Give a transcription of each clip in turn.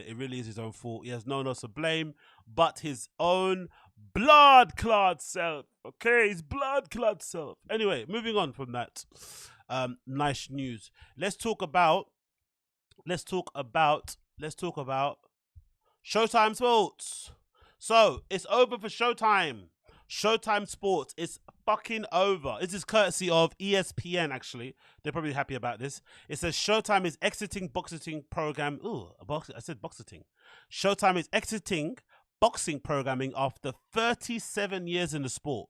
it. It really is his own fault. He has no one else to blame but his own blood-clot self. Okay, his blood-clot self. Anyway, moving on from that. Nice news. Let's talk about Showtime Sports. So it's over for Showtime. Showtime Sports is fucking over. This is courtesy of ESPN, actually. They're probably happy about this. It says Showtime is exiting boxing program. Ooh, I said boxing. Showtime is exiting boxing programming after 37 years in the sport.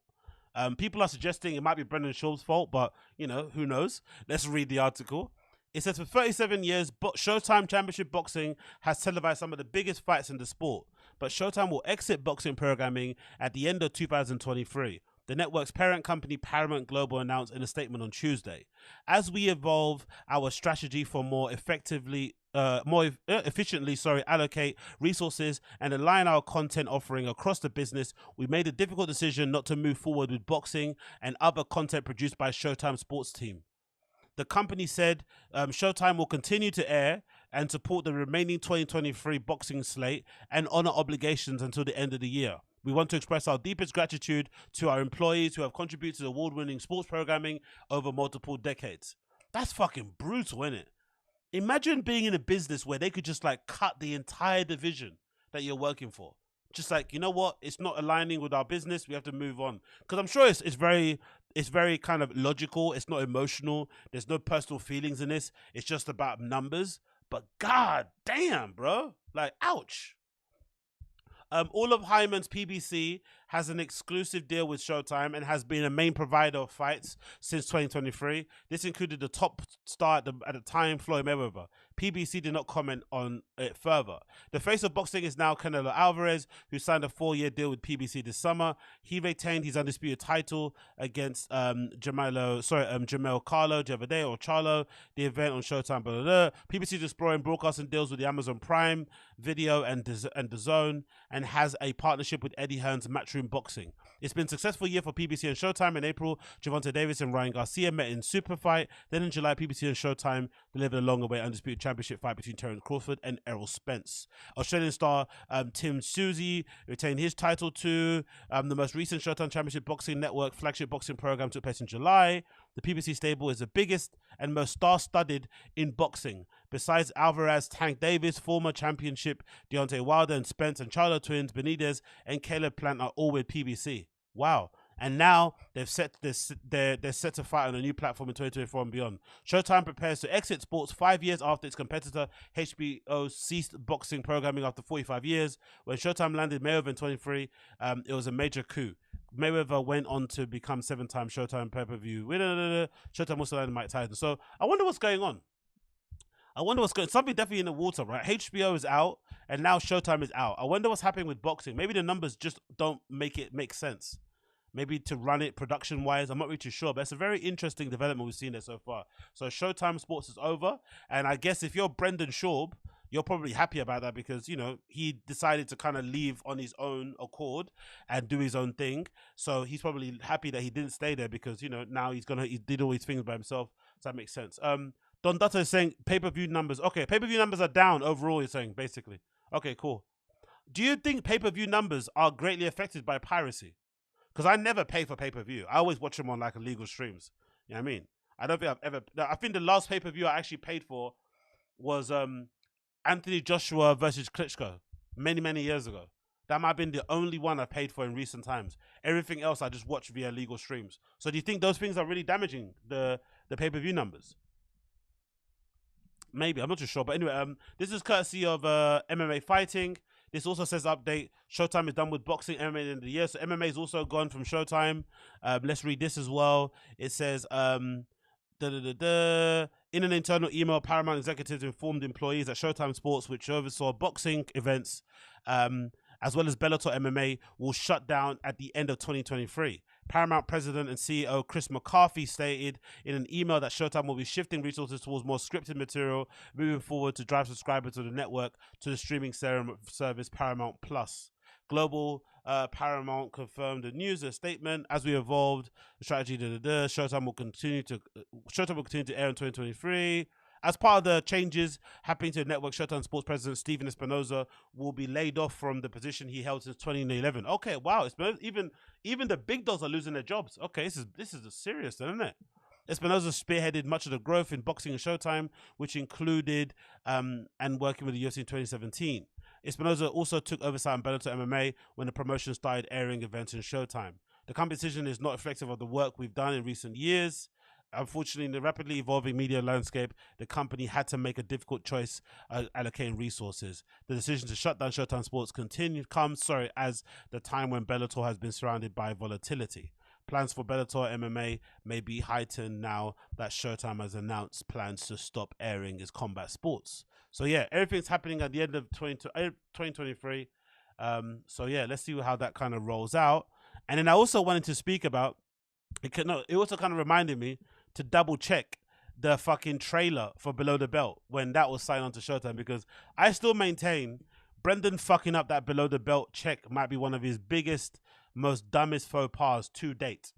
People are suggesting it might be Brendan Schaub's fault, but, you know, who knows? Let's read the article. It says for 37 years, Showtime Championship Boxing has televised some of the biggest fights in the sport, but Showtime will exit boxing programming at the end of 2023. The network's parent company Paramount Global announced in a statement on Tuesday. As we evolve our strategy for more efficiently allocate resources and align our content offering across the business, we made a difficult decision not to move forward with boxing and other content produced by Showtime Sports Team. The company said Showtime will continue to air and support the remaining 2023 boxing slate and honor obligations until the end of the year. We want to express our deepest gratitude to our employees who have contributed to award-winning sports programming over multiple decades. That's fucking brutal, isn't it? Imagine being in a business where they could just like cut the entire division that you're working for. Just like, you know what? It's not aligning with our business. We have to move on. Because I'm sure it's very kind of logical. It's not emotional. There's no personal feelings in this. It's just about numbers. But god damn, bro. Like, ouch. All of Hyman's PBC has an exclusive deal with Showtime and has been a main provider of fights since 2023. This included the top star at the time, Floyd Mayweather. PBC did not comment on it further. The face of boxing is now Canelo Alvarez, who signed a 4-year deal with PBC this summer. He retained his undisputed title against Jamel Carlo the other day, or Charlo, the event on Showtime. Blah, blah, blah. PBC is exploring broadcasting deals with the Amazon Prime Video and DAZN, and has a partnership with Eddie Hearn's Matchroom Boxing. It's been a successful year for PBC and Showtime. In April, Gervonta Davis and Ryan Garcia met in Super Fight. Then in July, PBC and Showtime delivered a long-awaited undisputed championship fight between Terence Crawford and Errol Spence. Australian star Tim Suzy retained his title too. The most recent Showtime Championship Boxing Network flagship boxing program took place in July. The PBC stable is the biggest and most star-studded in boxing. Besides Alvarez, Tank Davis, former championship Deontay Wilder, and Spence and Charlo twins Benitez and Caleb Plant are all with PBC. Wow. And now they're set to fight on a new platform in 2024 and beyond. Showtime prepares to exit sports 5 years after its competitor HBO ceased boxing programming after 45 years. When Showtime landed Mayweather in 23, it was a major coup. Mayweather went on to become 7-time Showtime pay-per-view winner. Showtime also landed Mike Tyson. So I wonder what's going on. Something definitely in the water, right? HBO is out, and now Showtime is out. I wonder what's happening with boxing. Maybe the numbers just don't make sense. Maybe to run it production-wise, I'm not really too sure. But it's a very interesting development we've seen there so far. So Showtime Sports is over, and I guess if you're Brendan Schaub, you're probably happy about that because, you know, he decided to kind of leave on his own accord and do his own thing. So he's probably happy that he didn't stay there because, you know, now he did all his things by himself. So that makes sense. Don Dutta is saying pay-per-view numbers. Okay, pay-per-view numbers are down overall, you're saying, basically. Okay, cool. Do you think pay-per-view numbers are greatly affected by piracy? Because I never pay for pay-per-view. I always watch them on like illegal streams. You know what I mean? I don't think I've ever... I think the last pay-per-view I actually paid for was Anthony Joshua versus Klitschko many years ago. That might have been the only one I paid for in recent times. Everything else I just watch via legal streams. So do you think those things are really damaging the pay-per-view numbers? Maybe, I'm not too sure. But anyway, this is courtesy of MMA Fighting. This also says update. Showtime is done with boxing MMA at the end of the year. So MMA is also gone from Showtime. Let's read this as well. It says, in an internal email, Paramount executives informed employees at Showtime Sports, which oversaw boxing events, as well as Bellator MMA, will shut down at the end of 2023. Paramount President and CEO Chris McCarthy stated in an email that Showtime will be shifting resources towards more scripted material moving forward to drive subscribers to the network to the streaming service Paramount Plus. Global Paramount confirmed the news, a statement. As we evolved the strategy, Showtime will continue to air in 2023. As part of the changes happening to the network, Showtime Sports President Steven Espinoza will be laid off from the position he held since 2011. Okay, wow. Even the big dogs are losing their jobs. Okay, this is serious, isn't it? Espinoza spearheaded much of the growth in boxing and Showtime, which included and working with the UFC in 2017. Espinoza also took oversight on Bellator MMA when the promotion started airing events in Showtime. The company decision is not reflective of the work we've done in recent years. Unfortunately, in the rapidly evolving media landscape, the company had to make a difficult choice allocating resources. The decision to shut down Showtime Sports comes as the time when Bellator has been surrounded by volatility. Plans for Bellator MMA may be heightened now that Showtime has announced plans to stop airing its combat sports. So yeah, everything's happening at the end of 2023. So yeah, let's see how that kind of rolls out. And then I also wanted to speak about, it also kind of reminded me to double check the fucking trailer for Below the Belt when that was signed on to Showtime, because I still maintain Brendan fucking up that Below the Belt check might be one of his biggest, most dumbest faux pas to date.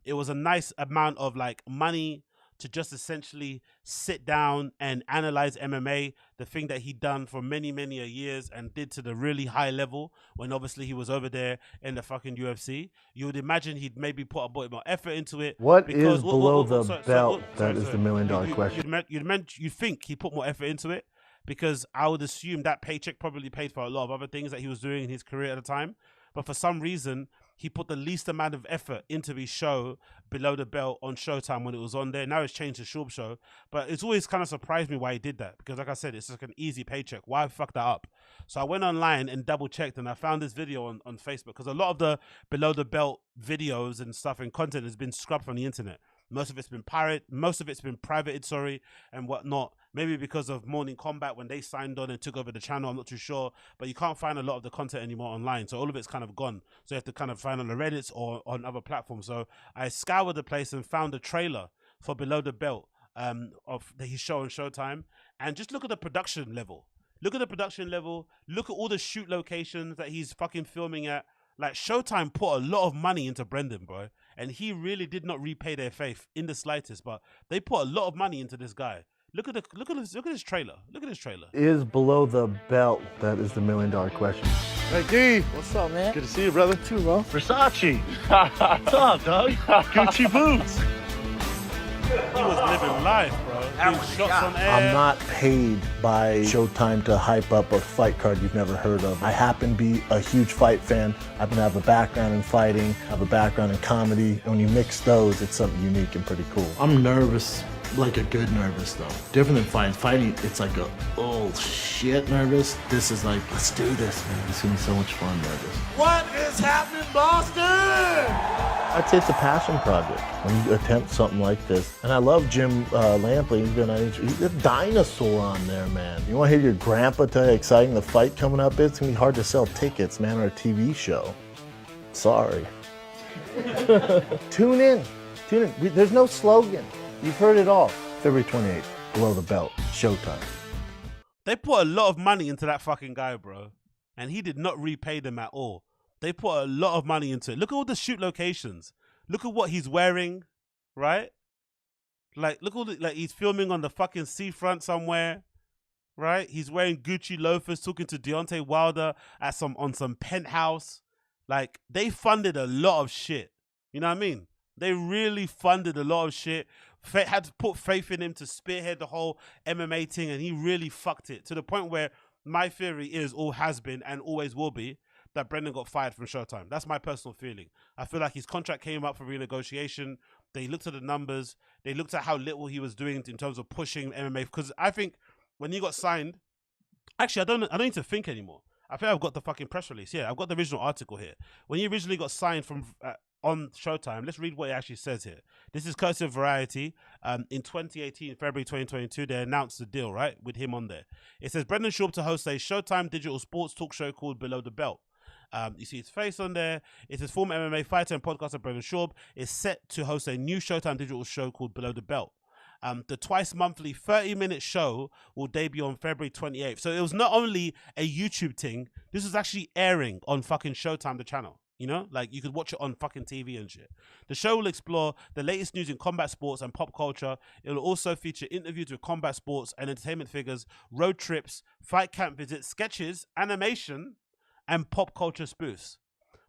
It was a nice amount of like money to just essentially sit down and analyze MMA, the thing that he'd done for many, many years and did to the really high level when obviously he was over there in the fucking UFC. You would imagine he'd maybe put a bit more effort into it. What is below the belt? That is the million-dollar question. You'd think he put more effort into it, because I would assume that paycheck probably paid for a lot of other things that he was doing in his career at the time. But for some reason, he put the least amount of effort into his show Below the Belt on Showtime when it was on there. Now it's changed to Shorb Show. But it's always kind of surprised me why he did that. Because like I said, it's like an easy paycheck. Why fuck that up? So I went online and double checked, and I found this video on Facebook. Because a lot of the Below the Belt videos and stuff and content has been scrubbed from the internet. Most of it's been privated, and whatnot. Maybe because of Morning Combat when they signed on and took over the channel, I'm not too sure. But you can't find a lot of the content anymore online, so all of it's kind of gone. So you have to kind of find on the Reddits or on other platforms. So I scoured the place and found a trailer for Below the Belt of his show on Showtime, and just look at the production level. Look at the production level. Look at all the shoot locations that he's fucking filming at. Like, Showtime put a lot of money into Brendan, bro, and he really did not repay their faith in the slightest. But they put a lot of money into this guy. Look at this trailer. Look at this trailer. Is below the belt? That is the million-dollar question. Hey D, What's up, man? good to see you, brother. Too, bro. Versace. What's up, dog? Gucci boots. He was living life, bro. Doing shots on air. I'm not paid by Showtime to hype up a fight card you've never heard of. I happen to be a huge fight fan. I happen to have a background in fighting, have a background in comedy. And when you mix those, it's something unique and pretty cool. I'm nervous, like a good nervous though. Different than fighting. Fighting, it's like a, oh shit nervous. This is like, let's do this, man. It's gonna be so much fun nervous. What is happening, Boston? I'd say it's a passion project when you attempt something like this. And I love Jim Lampley. He's a dinosaur on there, man. You want to hear your grandpa tell you how exciting the fight coming up is? It's going to be hard to sell tickets, man, or a TV show. Sorry. Tune in. There's no slogan. You've heard it all. February 28th, Below the Belt, Showtime. They put a lot of money into that fucking guy, bro, and he did not repay them at all. They put a lot of money into it. Look at all the shoot locations. Look at what he's wearing, right? Like, look all the, like, he's filming on the fucking seafront somewhere, right? He's wearing Gucci loafers, talking to Deontay Wilder on some penthouse. Like, they funded a lot of shit. You know what I mean? They really funded a lot of shit. Had to put faith in him to spearhead the whole MMA thing, and he really fucked it to the point where my theory is, or has been and always will be, that Brendan got fired from Showtime. That's my personal feeling. I feel like his contract came up for renegotiation. They looked at the numbers. They looked at how little he was doing in terms of pushing MMA. Because I think when he got signed, actually, I don't need to think anymore. I think I've got the fucking press release. Yeah, I've got the original article here. When he originally got signed from on Showtime, let's read what it actually says here. This is courtesy of Variety. In 2018, February 2022, they announced the deal, right, with him on there. It says Brendan Schaub to host a Showtime digital sports talk show called Below the Belt. You see his face on there. It says former MMA fighter and podcaster Brendan Schaub is set to host a new Showtime digital show called Below the Belt. The twice monthly 30-minute show will debut on February 28th. So it was not only a YouTube thing, this was actually airing on fucking Showtime, the channel. You know, like you could watch it on fucking TV and shit. The show will explore the latest news in combat sports and pop culture. It will also feature interviews with combat sports and entertainment figures, road trips, fight camp visits, sketches, animation, and pop culture spoofs.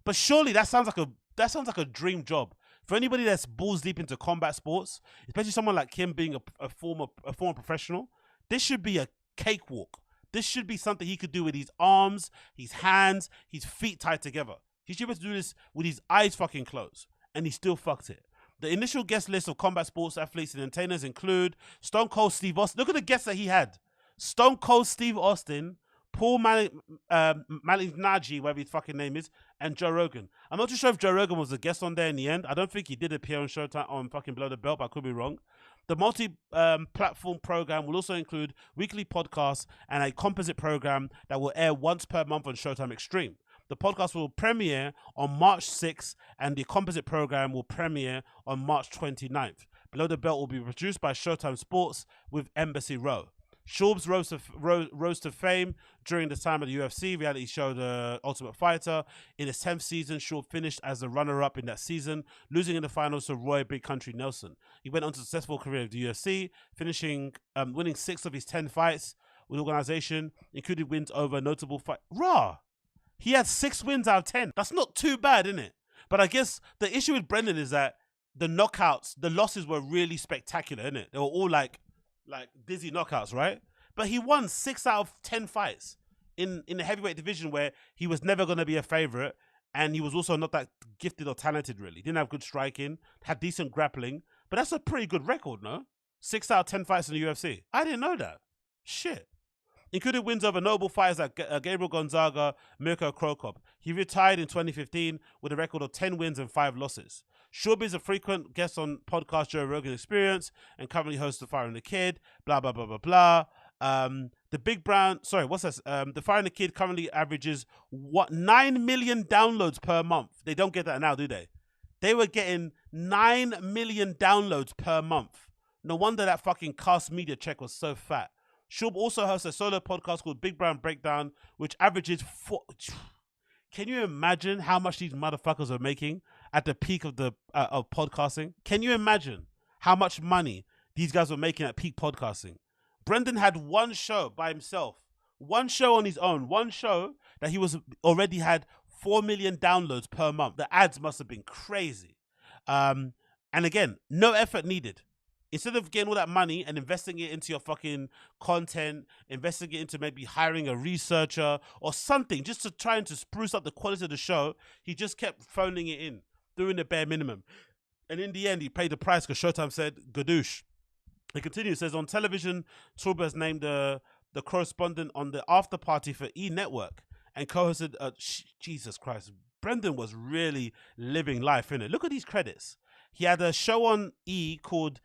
But surely that sounds like a dream job for anybody that's balls deep into combat sports, especially someone like him being a former professional. This should be a cakewalk. This should be something he could do with his arms, his hands, his feet tied together. He should be able to do this with his eyes fucking closed, and he still fucked it. The initial guest list of combat sports athletes and entertainers include Stone Cold Steve Austin. Look at the guests that he had. Stone Cold Steve Austin, Paul Malignaggi, whatever his fucking name is, and Joe Rogan. I'm not too sure if Joe Rogan was a guest on there in the end. I don't think he did appear on Showtime on fucking Below the Belt, but I could be wrong. The multi-platform program will also include weekly podcasts and a composite program that will air once per month on Showtime Extreme. The podcast will premiere on March 6th, and the composite program will premiere on March 29th. Below the Belt will be produced by Showtime Sports with Embassy Row. Schaub's rose to fame during the time of the UFC reality show The Ultimate Fighter. In his 10th season, Schaub finished as the runner-up in that season, losing in the finals to Roy Big Country Nelson. He went on to a successful career of the UFC, winning 6 of his 10 fights with the organization, including wins over notable fight. Raw! He had 6 wins out of 10. That's not too bad, isn't it? But I guess the issue with Brendan is that the knockouts, the losses were really spectacular, innit? They were all like dizzy knockouts, right? But he won 6 out of 10 fights in the heavyweight division where he was never going to be a favorite, and he was also not that gifted or talented, really. Didn't have good striking, had decent grappling, but that's a pretty good record, no? 6 out of 10 fights in the UFC. I didn't know that. Shit. Including wins over notable fighters like Gabriel Gonzaga, Mirko Krokop. He retired in 2015 with a record of 10 wins and 5 losses. Schaub is a frequent guest on podcast Joe Rogan Experience and currently hosts The Fire and the Kid, blah, blah, blah, blah, blah. The Fire and the Kid currently averages 9 million downloads per month. They don't get that now, do they? They were getting 9 million downloads per month. No wonder that fucking Cast Media check was so fat. Schaub also hosts a solo podcast called Big Brown Breakdown, which averages 4... Can you imagine how much these motherfuckers are making at the peak of of podcasting? Can you imagine how much money these guys were making at peak podcasting? Brendan had one show by himself, one show on his own, one show that he already had 4 million downloads per month. The ads must have been crazy. And again, no effort needed. Instead of getting all that money and investing it into your fucking content, investing it into maybe hiring a researcher or something just to try and to spruce up the quality of the show, he just kept phoning it in, doing the bare minimum. And in the end, he paid the price because Showtime said, Gadooshed. It continues, says, on television, Schaub has named the correspondent on the after party for E! Network and co-hosted, Jesus Christ, Brendan was really living life, innit? Look at these credits. He had a show on E! called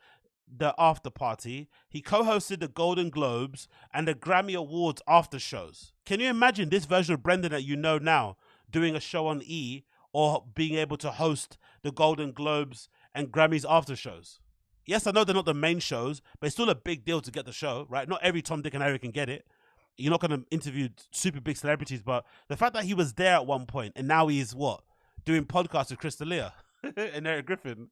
The After Party. He co-hosted the Golden Globes and the Grammy Awards after shows. Can you imagine this version of Brendan that you know now doing a show on E! or being able to host the Golden Globes and Grammys after shows? Yes, I know they're not the main shows, but it's still a big deal to get the show, right? Not every Tom, Dick, and Harry can get it. You're not going to interview super big celebrities, but the fact that he was there at one point and now he's what? Doing podcasts with Chris D'Elia and Eric Griffin.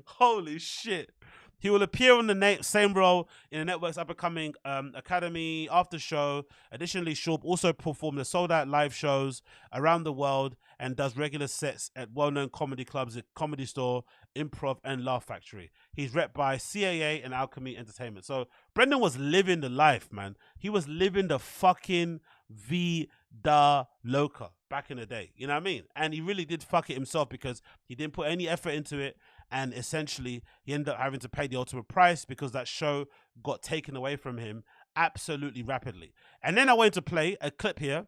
Holy shit. He will appear on the same role in the network's up-and-coming Academy after show. Additionally, Schaub also performed the sold-out live shows around the world and does regular sets at well-known comedy clubs at Comedy Store, Improv, and Laugh Factory. He's rep by CAA and Alchemy Entertainment. So Brendan was living the life, man. He was living the fucking vida loca back in the day. You know what I mean? And he really did fuck it himself because he didn't put any effort into it. And essentially, he ended up having to pay the ultimate price because that show got taken away from him absolutely rapidly. And then I wanted to play a clip here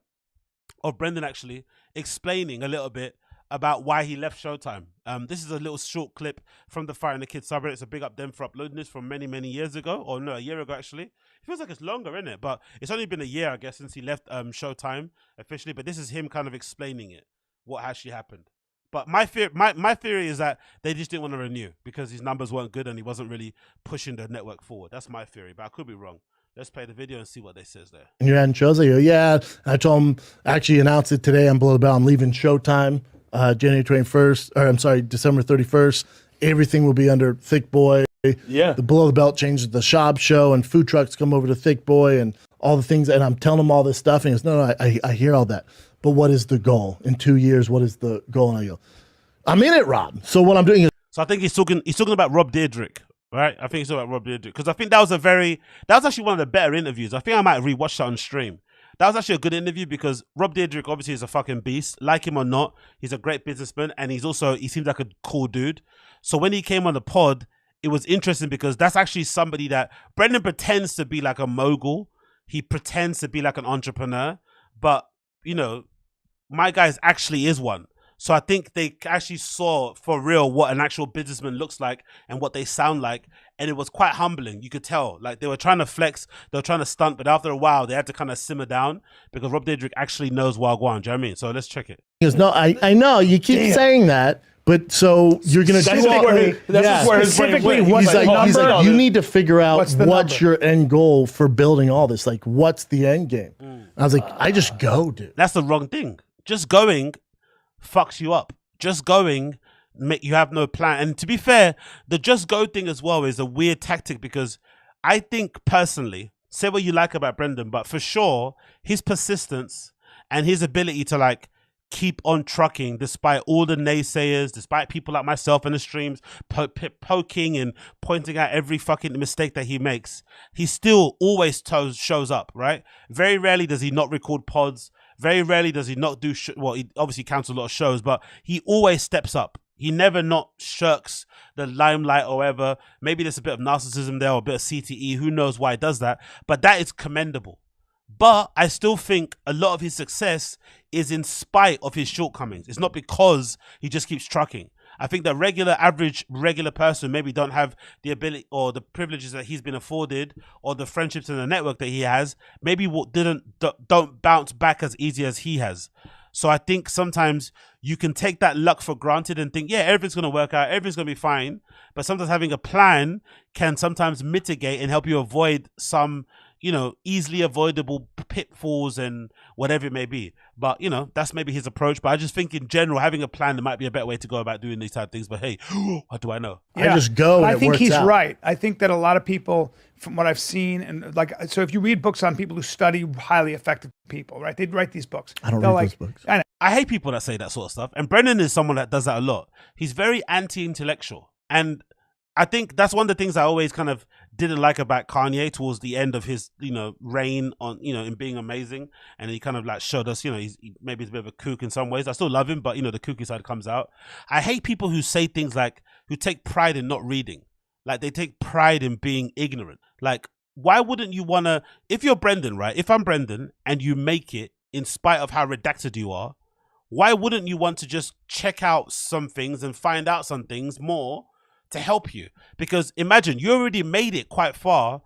of Brendan actually explaining a little bit about why he left Showtime. This is a little short clip from the Fire and the Kid subreddit. It's a big up them for uploading this from many, many years ago. Or no, a year ago, actually. It feels like it's longer, isn't it? But it's only been a year, I guess, since he left Showtime officially. But this is him kind of explaining it, what actually happened. But my theory is that they just didn't want to renew because his numbers weren't good and he wasn't really pushing the network forward. That's my theory, but I could be wrong. Let's play the video and see what they says there. And you're at shows. I go, yeah. I told him, actually announced it today on Below the Bell. I'm leaving Showtime. January 21st, or I'm sorry, December 31st. Everything will be under Thick Boy. Yeah. The Below the Belt changes the shop show, and food trucks come over to Thick Boy, and all the things. And I'm telling him all this stuff, and he goes, no, I hear all that. But what is the goal? In 2 years, what is the goal? And I go, I'm in it, Rob. So what I'm doing is... So I think he's talking about Rob Dyrdek, right? I think he's talking about Rob Dyrdek, because I think that was actually one of the better interviews. I think I might rewatch that on stream. That was actually a good interview because Rob Dyrdek obviously is a fucking beast. Like him or not, he's a great businessman, and he seems like a cool dude. So when he came on the pod, it was interesting because that's actually somebody that Brendan pretends to be like a mogul. He pretends to be like an entrepreneur, but you know, my guy actually is one. So I think they actually saw for real what an actual businessman looks like and what they sound like. And it was quite humbling. You could tell, like, they were trying to flex, they were trying to stunt, but after a while they had to kind of simmer down because Rob Dyrdek actually knows Wagwan. Do you know what I mean? So let's check it. He goes, no, I know you keep saying that, but so you're going to do all that's where his brain went. He's like, you need to figure out what's your end goal for building all this. Like, what's the end game? I was like, I just go, dude. That's the wrong thing. Just going fucks you up. Just going, you have no plan. And to be fair, the just go thing as well is a weird tactic because I think personally, say what you like about Brendan, but for sure, his persistence and his ability to like keep on trucking despite all the naysayers, despite people like myself in the streams poking and pointing out every fucking mistake that he makes, he still always shows up, right? Very rarely does he not record pods. Very rarely does he not do well, he obviously counts a lot of shows, but he always steps up. He never not shirks the limelight or whatever. Maybe there's a bit of narcissism there or a bit of CTE. Who knows why he does that? But that is commendable. But I still think a lot of his success is in spite of his shortcomings. It's not because he just keeps trucking. I think the average person maybe don't have the ability or the privileges that he's been afforded or the friendships and the network that he has. Maybe don't bounce back as easy as he has. So I think sometimes you can take that luck for granted and think, yeah, everything's going to work out, everything's going to be fine. But sometimes having a plan can sometimes mitigate and help you avoid some, you know, easily avoidable pitfalls and whatever it may be. But, you know, that's maybe his approach. But I just think in general, having a plan, there might be a better way to go about doing these type of things. But hey, what do I know? Yeah. I just go and I think he's out. Right. I think that a lot of people, from what I've seen, and like, so if you read books on people who study highly effective people, right? They'd write these books. I don't read those books. I hate people that say that sort of stuff. And Brendan is someone that does that a lot. He's very anti-intellectual. And I think that's one of the things I always kind of didn't like about Kanye towards the end of his, you know, reign on, you know, in being amazing. And he kind of like showed us, you know, maybe he's a bit of a kook in some ways. I still love him, but, you know, the kooky side comes out. I hate people who say things like, who take pride in not reading. Like they take pride in being ignorant. Like, why wouldn't you want to, if you're Brendan, right? If I'm Brendan and you make it in spite of how redacted you are, why wouldn't you want to just check out some things and find out some things more to help you? Because imagine you already made it quite far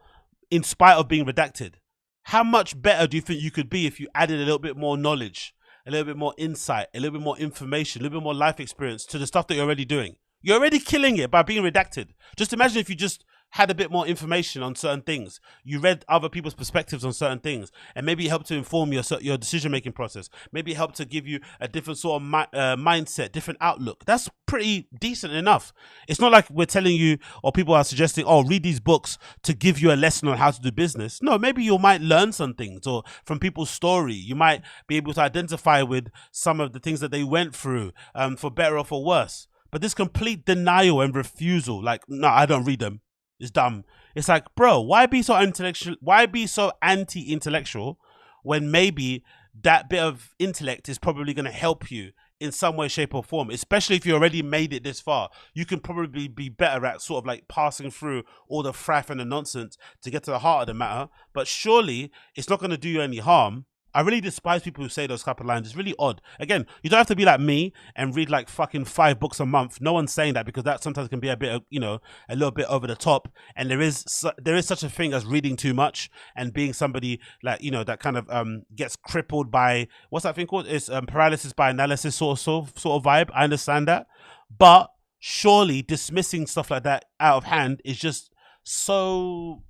in spite of being redacted. How much better do you think you could be if you added a little bit more knowledge, a little bit more insight, a little bit more information, a little bit more life experience to the stuff that you're already doing? You're already killing it by being redacted. Just imagine if you just had a bit more information on certain things. You read other people's perspectives on certain things, and maybe it helped to inform your decision-making process. Maybe it helped to give you a different sort of mindset, different outlook. That's pretty decent enough. It's not like we're telling you, or people are suggesting, oh, read these books to give you a lesson on how to do business. No, maybe you might learn some things, or from people's story, you might be able to identify with some of the things that they went through, for better or for worse. But this complete denial and refusal, like, no, I don't read them. It's dumb. It's like, bro, why be so intellectual? Why be so anti-intellectual when maybe that bit of intellect is probably going to help you in some way, shape or form, especially if you already made it this far. You can probably be better at sort of like passing through all the fraff and the nonsense to get to the heart of the matter. But surely it's not going to do you any harm. I really despise people who say those couple of lines. It's really odd. Again, you don't have to be like me and read like fucking 5 books a month. No one's saying that, because that sometimes can be a bit of, you know, a little bit over the top. And there is such a thing as reading too much and being somebody like, you know, that kind of gets crippled by, what's that thing called? It's paralysis by analysis sort of vibe. I understand that. But surely dismissing stuff like that out of hand is just so,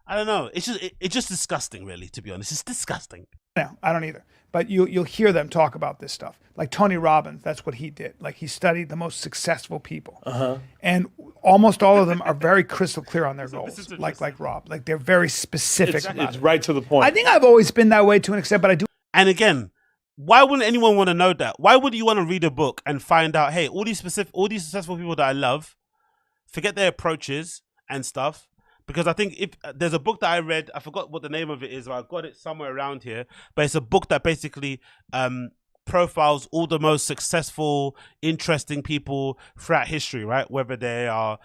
I don't know. It's just disgusting, really, to be honest. It's disgusting. No, I don't either. but you'll hear them talk about this stuff. Like Tony Robbins, that's what he did. Like he studied the most successful people, and almost all of them are very crystal clear on their goals. Like Rob, like they're very specific. It's right to the point. I think I've always been that way to an extent, but I do. And again, why wouldn't anyone want to know that? Why would you want to read a book and find out, hey, all these successful people that I love, forget their approaches and stuff? Because I think if there's a book that I read, I forgot what the name of it is, or I've got it somewhere around here, but it's a book that basically profiles all the most successful, interesting people throughout history, right? Whether they are,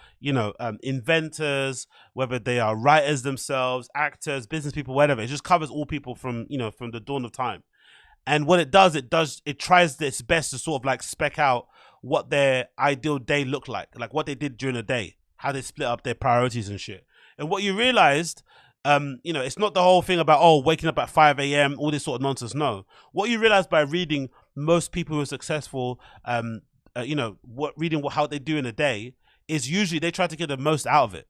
inventors, whether they are writers themselves, actors, business people, whatever. It just covers all people from the dawn of time. And what it does, it tries its best to sort of like spec out what their ideal day looked like what they did during the day, how they split up their priorities and shit. And what you realized, it's not the whole thing about, waking up at 5 a.m., all this sort of nonsense. No. What you realize by reading most people who are successful, reading how they do in a day is usually they try to get the most out of it.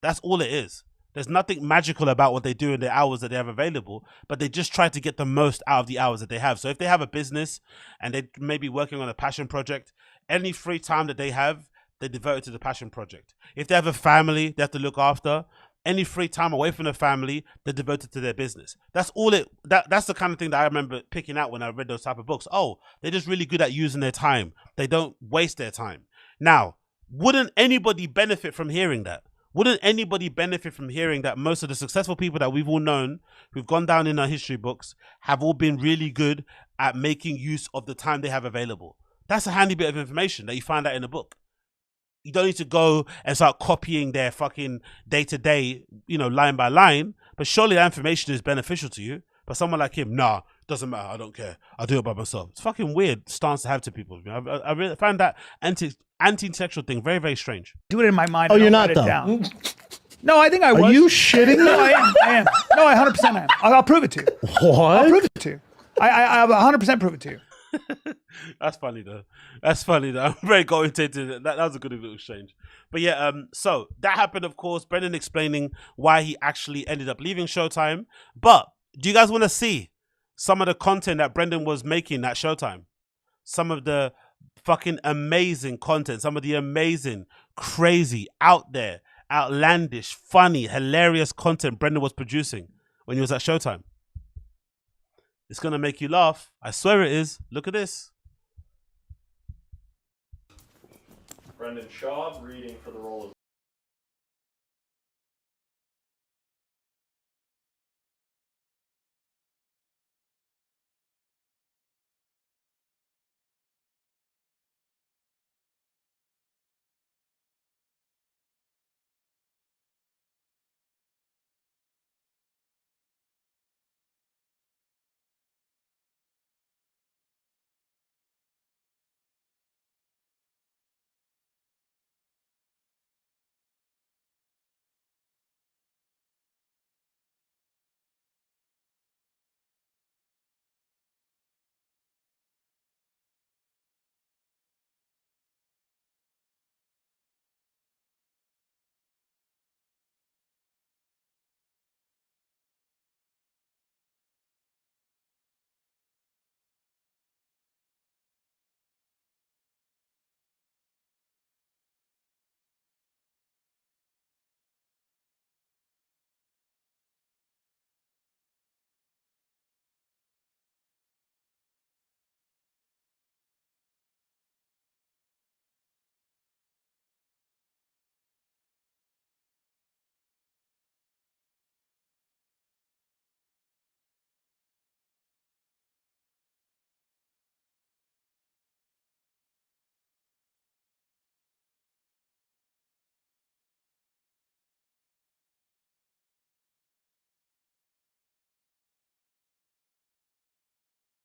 That's all it is. There's nothing magical about what they do in the hours that they have available, but they just try to get the most out of the hours that they have. So if they have a business and they may be working on a passion project, any free time that they have, they devote it to the passion project. If they have a family they have to look after, any free time away from the family, they're devoted to their business. That's all that's the kind of thing that I remember picking out when I read those type of books. Oh, they're just really good at using their time. They don't waste their time. Now, wouldn't anybody benefit from hearing that? Wouldn't anybody benefit from hearing that most of the successful people that we've all known, who've gone down in our history books, have all been really good at making use of the time they have available? That's a handy bit of information that you find out in a book. You don't need to go and start copying their fucking day-to-day, line by line, but surely that information is beneficial to you. But someone like him, nah, doesn't matter, I don't care, I'll do it by myself. It's fucking weird stance to have to people. I really find that anti-intellectual thing very, very strange. Do it in my mind. Oh, you're not write it though. Down. No, I think I was. Are you shitting me? No, I am. No, I 100% am. I'll prove it to you. What? I'll prove it to you. I'll 100% prove it to you. That's funny though. I'm very orientated. That was a good little exchange. But yeah, so that happened, of course. Brendan explaining why he actually ended up leaving Showtime. But do you guys want to see some of the content that Brendan was making at Showtime? Some of the fucking amazing content, some of the amazing, crazy, out there, outlandish, funny, hilarious content Brendan was producing when he was at Showtime. It's going to make you laugh. I swear it is. Look at this. Brendan Schaub reading for the role of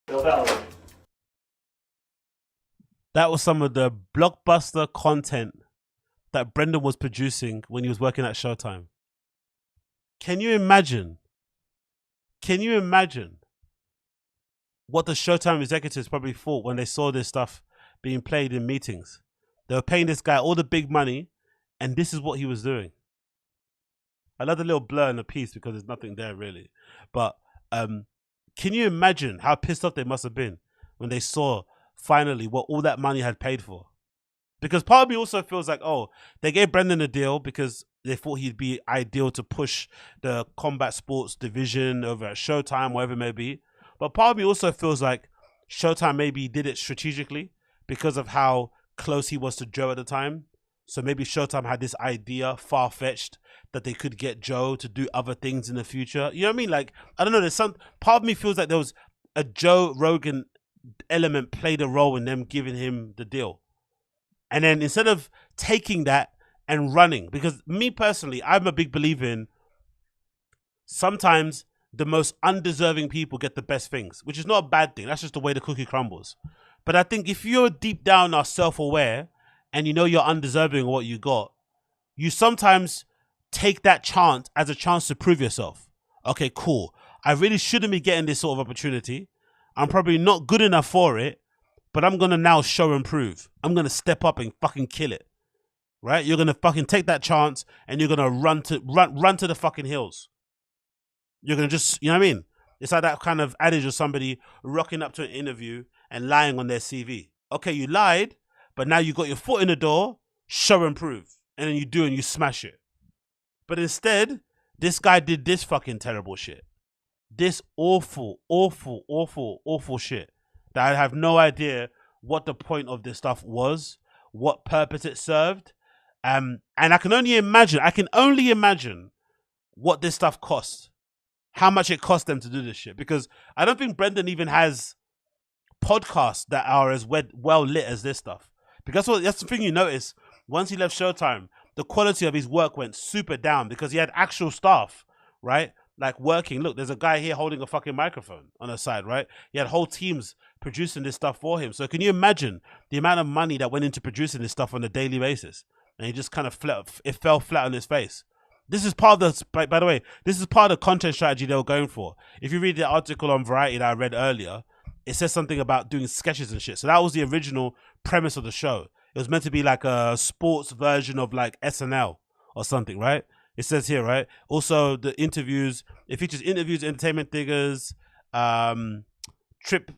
Bill Valley. That was some of the blockbuster content that Brendan was producing when he was working at Showtime. Can you imagine? What the Showtime executives probably thought when they saw this stuff being played in meetings? They were paying this guy all the big money, and this is what he was doing. I love the little blur in the piece because there's nothing there really. But can you imagine how pissed off they must have been when they saw finally what all that money had paid for? Because part of me also feels like, oh, they gave Brendan a deal because they thought he'd be ideal to push the combat sports division over at Showtime, whatever it may be. But part of me also feels like Showtime maybe did it strategically because of how close he was to Joe at the time. So maybe Showtime had this idea, far-fetched, that they could get Joe to do other things in the future. You know what I mean? Like, I don't know, there's some part of me feels like there was a Joe Rogan element played a role in them giving him the deal. And then instead of taking that and running, because me personally, I'm a big believer in sometimes the most undeserving people get the best things, which is not a bad thing. That's just the way the cookie crumbles. But I think if you're deep down are self-aware and you know you're undeserving of what you got, you sometimes take that chance as a chance to prove yourself. Okay, cool. I really shouldn't be getting this sort of opportunity. I'm probably not good enough for it, but I'm going to now show and prove. I'm going to step up and fucking kill it. Right? You're going to fucking take that chance and you're going to run to the fucking hills. You're going to just, you know what I mean? It's like that kind of adage of somebody rocking up to an interview and lying on their CV. Okay, you lied, but now you got your foot in the door, show and prove. And then you do and you smash it. But instead, this guy did this fucking terrible shit. This awful, awful, awful, awful shit. That I have no idea what the point of this stuff was, what purpose it served. And I can only imagine what this stuff cost. How much it cost them to do this shit. Because I don't think Brendan even has podcasts that are as well lit as this stuff. Because that's the thing you notice. Once he left Showtime, the quality of his work went super down because he had actual staff, right? Like working. Look, there's a guy here holding a fucking microphone on the side, right? He had whole teams producing this stuff for him. So can you imagine the amount of money that went into producing this stuff on a daily basis? And he just kind of fell flat on his face. This is part of the, by the way, this is part of the content strategy they were going for. If you read the article on Variety that I read earlier, it says something about doing sketches and shit. So that was the original premise of the show. It was meant to be like a sports version of like SNL or something, right? It says here, right? Also, the interviews, it features interviews, entertainment figures,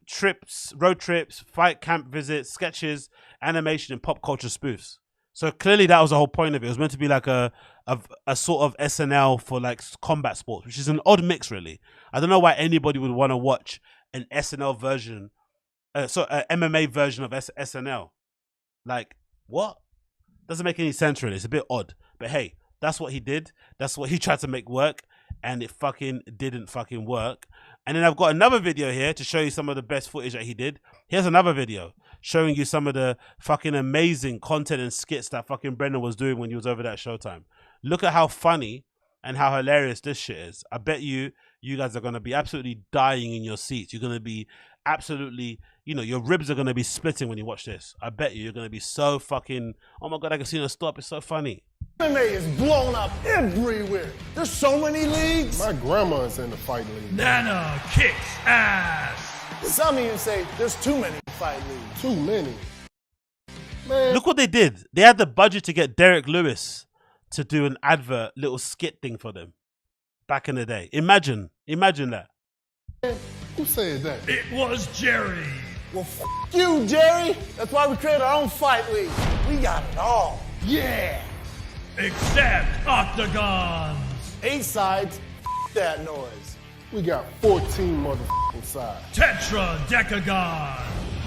trips, road trips, fight camp visits, sketches, animation, and pop culture spoofs. So clearly that was the whole point of it. It was meant to be like a sort of SNL for like combat sports, which is an odd mix, really. I don't know why anybody would want to watch an SNL version, an MMA version of SNL. Like, what? Doesn't make any sense, really. It's a bit odd. But hey, that's what he did. That's what he tried to make work. And it fucking didn't fucking work. And then I've got another video here to show you some of the best footage that he did. Here's another video showing you some of the fucking amazing content and skits that fucking Brendan was doing when he was over there at Showtime. Look at how funny and how hilarious this shit is. I bet you guys are going to be absolutely dying in your seats. You're going to be absolutely, you know, your ribs are going to be splitting when you watch this. I bet you're going to be so fucking, oh my God, I can see no stop. It's so funny. MMA is blown up everywhere. There's so many leagues. My grandma's in the fight league. Nana kicks ass. Some even say there's too many fight leagues. Too many. Man. Look what they did. They had the budget to get Derek Lewis to do an advert, little skit thing for them back in the day. Imagine that. Who said that? It was Jerry. Well, f*** you, Jerry. That's why we created our own fight league. We got it all. Yeah. Except octagons. 8 sides, f*** that noise. We got 14 motherfucking sides. Tetradecagon.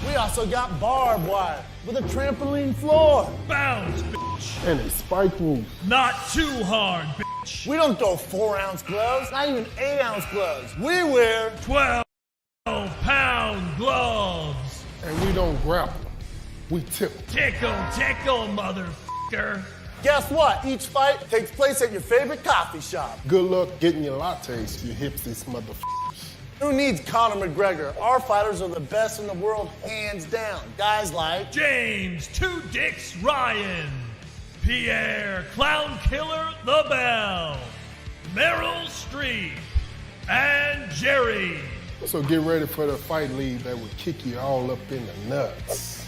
We also got barbed wire with a trampoline floor. Bounce, bitch. And a spike roof. Not too hard, bitch. We don't throw 4-ounce gloves, not even 8-ounce gloves. We wear 12-pound gloves. And we don't grapple. We tickle. Tickle, motherfucker. Guess what? Each fight takes place at your favorite coffee shop. Good luck getting your lattes, you hipsters motherfuckers. Who needs Conor McGregor? Our fighters are the best in the world, hands down. Guys like James Two Dicks Ryan, Pierre Clown Killer the Bell, Meryl Streep, and Jerry. So get ready for the fight league that will kick you all up in the nuts.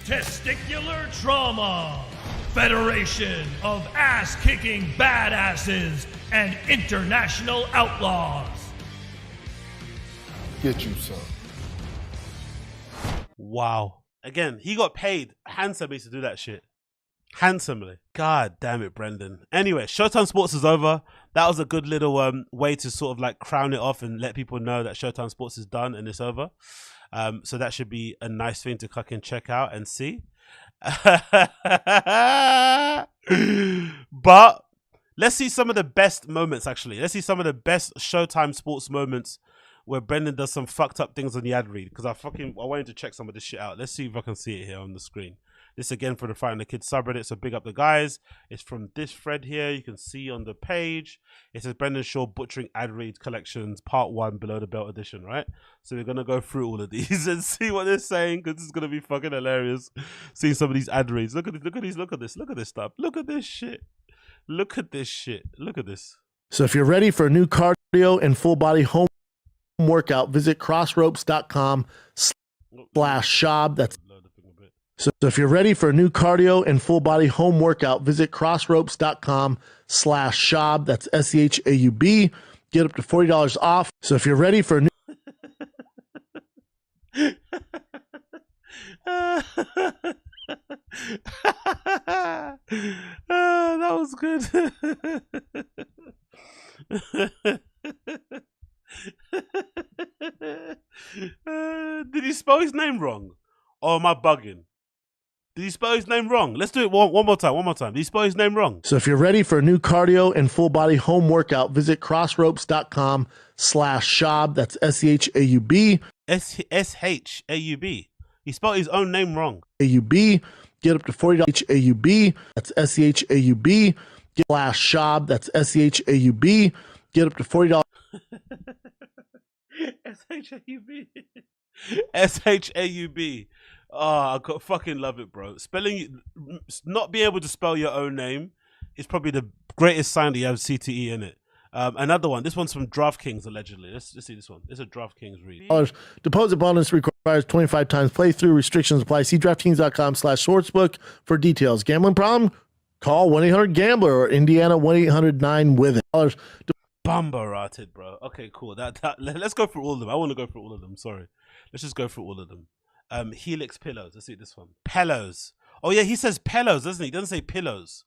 Testicular Trauma, Federation of Ass-Kicking Badasses and International Outlaws. get you some. Wow. Again, he got paid handsomely to do that shit. Handsomely. God damn it, Brendan. Anyway, Showtime Sports is over. That was a good little way to sort of like crown it off and let people know that Showtime Sports is done and it's over. So that should be a nice thing to fucking check out and see. But let's see some of the best moments, actually. Let's see some of the best Showtime Sports moments where Brendan does some fucked up things on the ad read. Because I wanted to check some of this shit out. Let's see if I can see it here on the screen. This again for the Fighting the Kids subreddit, so big up the guys. It's from this thread here. You can see on the page. It says Brendan Shaw Butchering Ad Read Collections, Part 1, Below the Belt Edition, right? So we're going to go through all of these and see what they're saying, because this is going to be fucking hilarious. Seeing some of these ad reads. Look at this, look at these, look at this, look at this stuff. Look at this shit. Look at this shit. Look at this. So if you're ready for a new cardio and full body home workout, visit crossropes.com/shop. That's So if you're ready for a new cardio and full body home workout, visit crossropes.com/shop. That's SCHAUB. Get up to $40 off. So if you're ready for a new that was good. Did he spell his name wrong? Or am I bugging? Did he spell his name wrong? Let's do it one more time. Did he spell his name wrong? So if you're ready for a new cardio and full body home workout, visit crossropes.com/shop. That's SCHAUB. SHAUB. He spelled his own name wrong. AUB. Get up to $40. HAUB. That's SCHAUB. /shop. That's SCHAUB. Get up to $40. SHAUB. SHAUB. Oh, I fucking love it, bro. Not being able to spell your own name is probably the greatest sign that you have CTE in it. Another one. This one's from DraftKings, allegedly. Let's see this one. This is a DraftKings read. Deposit bonus requires 25 times playthrough. Restrictions apply. See DraftKings.com/sportsbook for details. Gambling problem? Call 1-800-GAMBLER or Indiana 1-800-9-WITH-IT. Bumba-ratted, bro. Okay, cool. Let's go through all of them. I want to go through all of them. Sorry. Let's just go through all of them. Helix Pillows. Let's see this one. Pillows. Oh, yeah, he says pillows, doesn't he? He doesn't say pillows.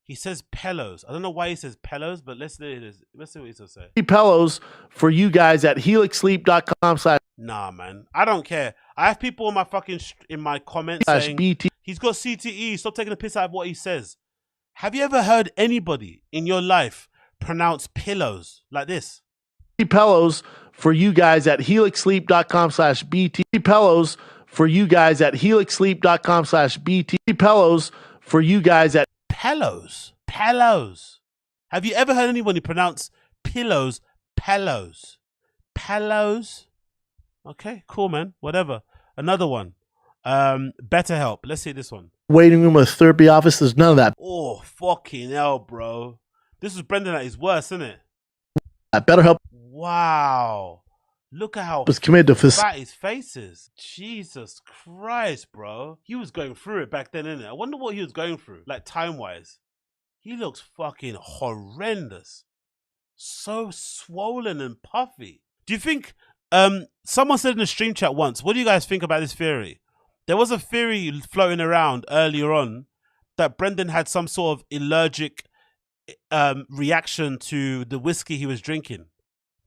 He says pillows. I don't know why he says pillows, but let's see what he's going to say. Pillows for you guys at helixsleep.com/. Nah, man. I don't care. I have people in my in my comments saying BT. He's got CTE. Stop taking a piss out of what he says. Have you ever heard anybody in your life pronounce pillows like this? Pillows for you guys at helixsleep.com/BT. Pillows for you guys at helixsleep.com/BT. Pillows for you guys at Pillows. Pillows. Have you ever heard anybody pronounce pillows pillows? Pillows? Okay, cool, man. Whatever. Another one. BetterHelp. Let's see this one. Waiting room with therapy office. There's none of that. Oh, fucking hell, bro. This is Brendan at his worst, isn't it? BetterHelp. Wow. Look at how was committed to fat his face is. Jesus Christ, bro. He was going through it back then, innit? I wonder what he was going through, like time-wise. He looks fucking horrendous. So swollen and puffy. Do you think, someone said in the stream chat once, what do you guys think about this theory? There was a theory floating around earlier on that Brendan had some sort of allergic reaction to the whiskey he was drinking.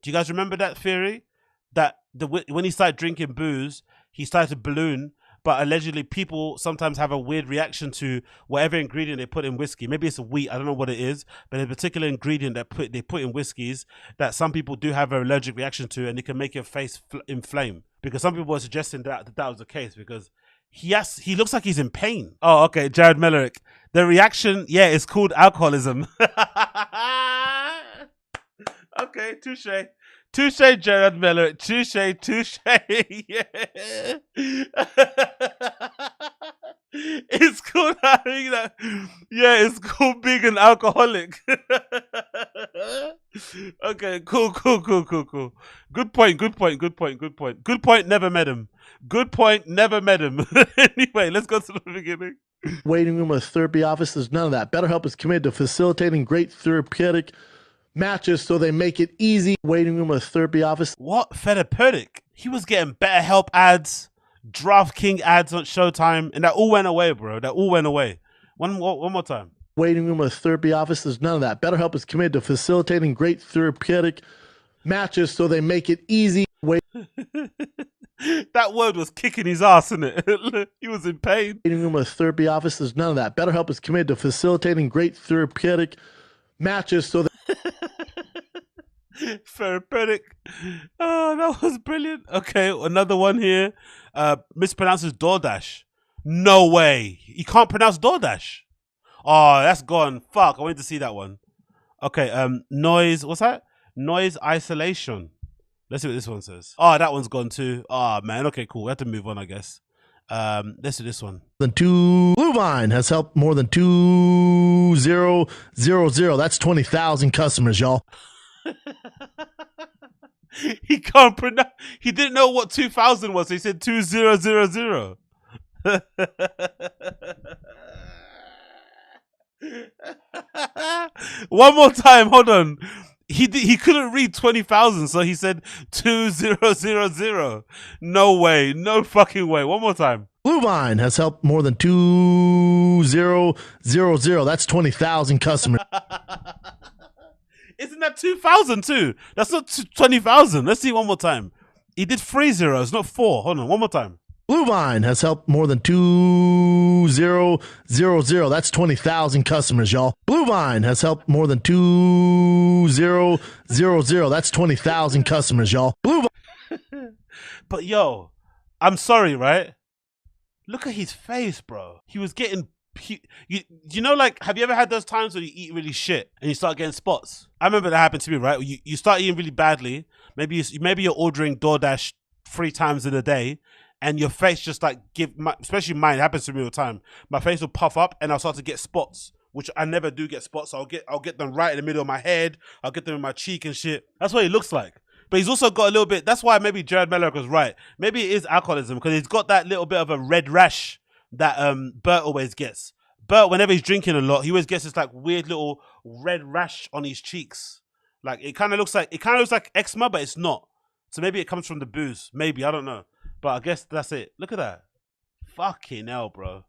Do you guys remember that theory? That when he started drinking booze, he started to balloon, but allegedly people sometimes have a weird reaction to whatever ingredient they put in whiskey. Maybe it's a wheat, I don't know what it is, but a particular ingredient that they put in whiskeys that some people do have an allergic reaction to, and it can make your face inflame. Because some people were suggesting that was the case, because he looks like he's in pain. Oh, okay, Jared Mellerick. The reaction, yeah, it's called alcoholism. Okay, touche. Touche, Jared Miller. Touche. Yeah. It's called having that. Yeah, it's called being an alcoholic. Okay, cool. Good point. Never met him. Good point, never met him. Anyway, let's go to the beginning. Waiting room with therapy office. There's none of that. BetterHelp is committed to facilitating great therapeutic matches so they make it easy. Waiting room or therapy office. What? Therapeutic? He was getting BetterHelp ads, DraftKings ads on Showtime, and that all went away, bro. That all went away. One more time. Waiting room or therapy office. There's none of that. BetterHelp is committed to facilitating great therapeutic matches so they make it easy. That word was kicking his ass, innit? He was in pain. Waiting room or therapy office. There's none of that. BetterHelp is committed to facilitating great therapeutic matches so that Therapeutic. Oh, that was brilliant. Okay, another one here. Mispronounces DoorDash. No way. You can't pronounce DoorDash. Oh, that's gone. Fuck, I wanted to see that one. Okay, noise. What's that? Noise isolation. Let's see what this one says. Oh, that one's gone too. Oh, man. Okay, cool. We have to move on, I guess. Let's do this one. Blue Vine has helped more than 2,000. That's 20,000 customers, y'all. He can't pronounce. He didn't know what 2000 was. So he said 2000. One more time. Hold on. He couldn't read 20,000, so he said 2000. No way. No fucking way. One more time. Blue Vine has helped more than 2,000. That's 20,000 customers. Isn't that 2,000 too? That's not 20,000. Let's see one more time. He did 3 zeros, not 4. Hold on, one more time. Blue Vine has helped more than 2,000. That's 20,000 customers, y'all. Blue Vine has helped more than 2,000. That's 20,000 customers, y'all. Blue Vine. But yo, I'm sorry, right? Look at his face, bro. He was getting... You know, like, have you ever had those times where you eat really shit and you start getting spots? I remember that happened to me, right? You start eating really badly. Maybe you're ordering DoorDash 3 times in a day, and your face just like especially mine, it happens to me all the time. My face will puff up and I'll start to get spots, which I never do get spots. I'll get them right in the middle of my head. I'll get them in my cheek and shit. That's what he looks like. But he's also got a little bit. That's why maybe Jared Mellock was right. Maybe it is alcoholism because he's got that little bit of a red rash that Bert always gets. Bert, whenever he's drinking a lot, he always gets this like weird little red rash on his cheeks. Like it kind of looks like eczema, but it's not. So maybe it comes from the booze. Maybe, I don't know. But I guess that's it. Look at that. Fucking hell, bro.